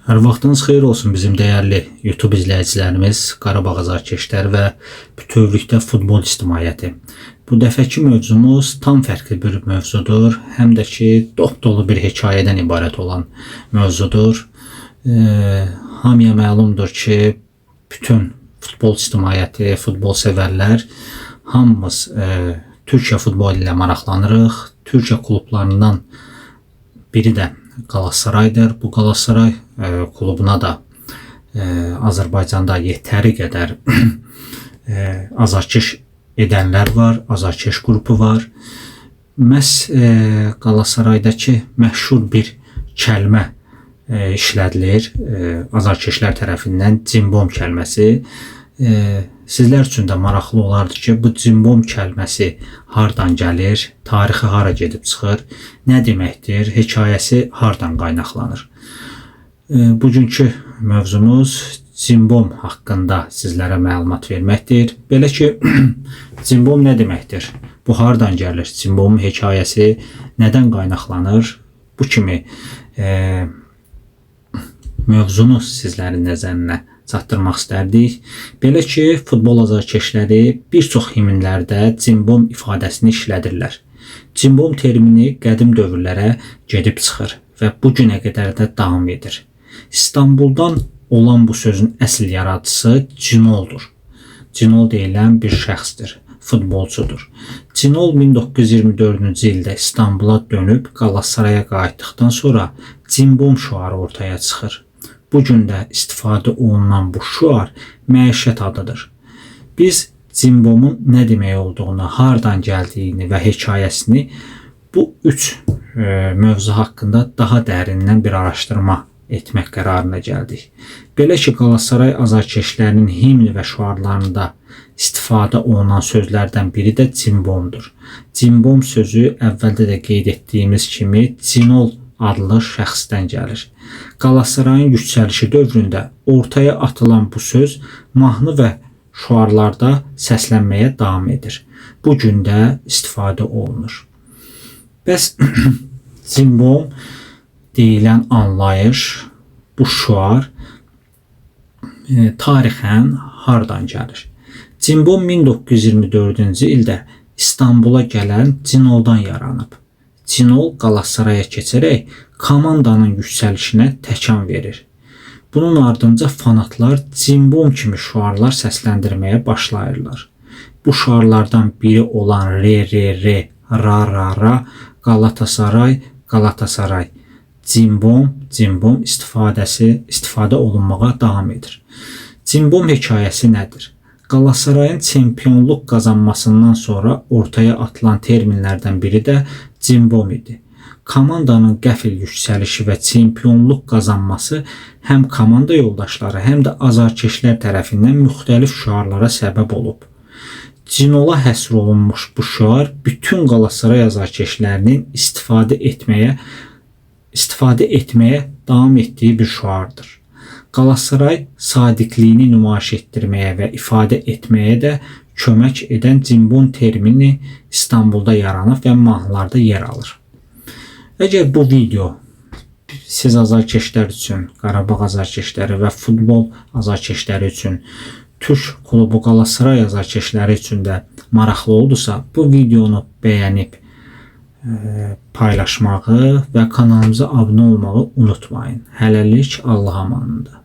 Hər vaxtınız xeyir olsun bizim dəyərli YouTube izləyicilərimiz, Qarabağ azarkeşlər və bütövlükdə futbol ictimaiyyəti. Bu dəfəki mövzumuz tam fərqli bir mövzudur, həm də ki dop-dolu bir hekayədən ibarət olan mövzudur. Hamıya məlumdur ki, bütün futbol ictimaiyyəti, futbol sevərlər hamımız Türkiyə futbolu ilə maraqlanırıq. Türkiyə klublarından biri də Qalatasaraydır. Bu Qalatasaray klubuna da Azərbaycanda yetəri qədər azarkeş edənlər var, azarkeş qrupu var. Məhz Qalatasaraydakı məşhur bir kəlmə işlədilir azarkeşlər tərəfindən, cimbom kəlməsi. Sizlər üçün də maraqlı olardı ki, bu cimbom kəlməsi hardan gəlir, tarixi hara gedib çıxır, nə deməkdir, hekayəsi hardan qaynaqlanır. Bugünkü mövzumuz cimbom haqqında sizlərə məlumat verməkdir. Belə ki, cimbom nə deməkdir, bu hardan gəlir, cimbomun hekayəsi nədən qaynaqlanır, bu kimi mövzunu sizlərin nəzərinə çatdırmaq istərdik. Belə ki, futbol azarkeşləri bir çox himnlərdə cimbom ifadəsini işlədirlər. Cimbom termini qədim dövrlərə gedib çıxır və bu günə qədər də davam edir. İstanbuldan olan bu sözün əsl yaradıcısı Cinoldur. Cinol deyilən bir şəxsdir, futbolçudur. Cinol 1924-cü ildə İstanbula dönüb Qalatasaraya qayıtdıqdan sonra cimbom şüarı ortaya çıxır. Bu gün də istifadə olunan bu şüar məişət adıdır. Biz cimbomun nə demək olduğunu, hardan gəldiyini və hekayəsini bu üç mövzu haqqında daha dərindən bir araşdırma etmək qərarına gəldik. Belə ki, Qalatasaray azarkeşlərinin himni və şüarlarında istifadə olunan sözlərdən biri də cimbomdur. Cimbom sözü əvvəldə də qeyd etdiyimiz kimi Cinol adlı şəxsdən gəlir. Qalatasarayın yüksəlişi dövründə ortaya atılan bu söz mahnı və şüarlarda səslənməyə davam edir. Bu gün də istifadə olunur. Bəs cimbom deyilən anlayış, bu şüar tarixən hardan gəlir? Cimbom 1924-cü ildə İstanbula gələn Cinoldan yaranıb. Cinol Qalatasaraya keçərək komandanın yüksəlişinə təkan verir. Bunun ardınca fanatlar cimbom kimi şüarlar səsləndirməyə başlayırlar. Bu şüarlardan biri olan re, ra, Qalatasaray, Qalatasaray, cimbom istifadə olunmağa davam edir. Cimbom hekayəsi nədir? Qalatasarayın çempionluq qazanmasından sonra ortaya atılan terminlərdən biri də cimbom idi. Komandanın qəfil yüksəlişi və çempionluq qazanması həm komanda yoldaşları, həm də azarkeşlər tərəfindən müxtəlif şüarlara səbəb olub. Cinola həsr olunmuş bu şüar bütün Qalatasaray azarkeşlərinin istifadə etməyə davam etdiyi bir şüardır. Qalatasaray sadiqliyini nümayiş etdirməyə və ifadə etməyə də kömək edən cimbom termini İstanbulda yaranıb və mahnılarda yer alır. Əgər bu video siz azarkeşlər üçün, Qarabağ azarkeşləri və futbol azarkeşləri üçün, Türk klubu Qalatasaray azarkeşləri üçün də maraqlı oldusa, bu videonu bəyənib paylaşmağı və kanalımıza abunə olmağı unutmayın. Hələlik Allah'a amanında.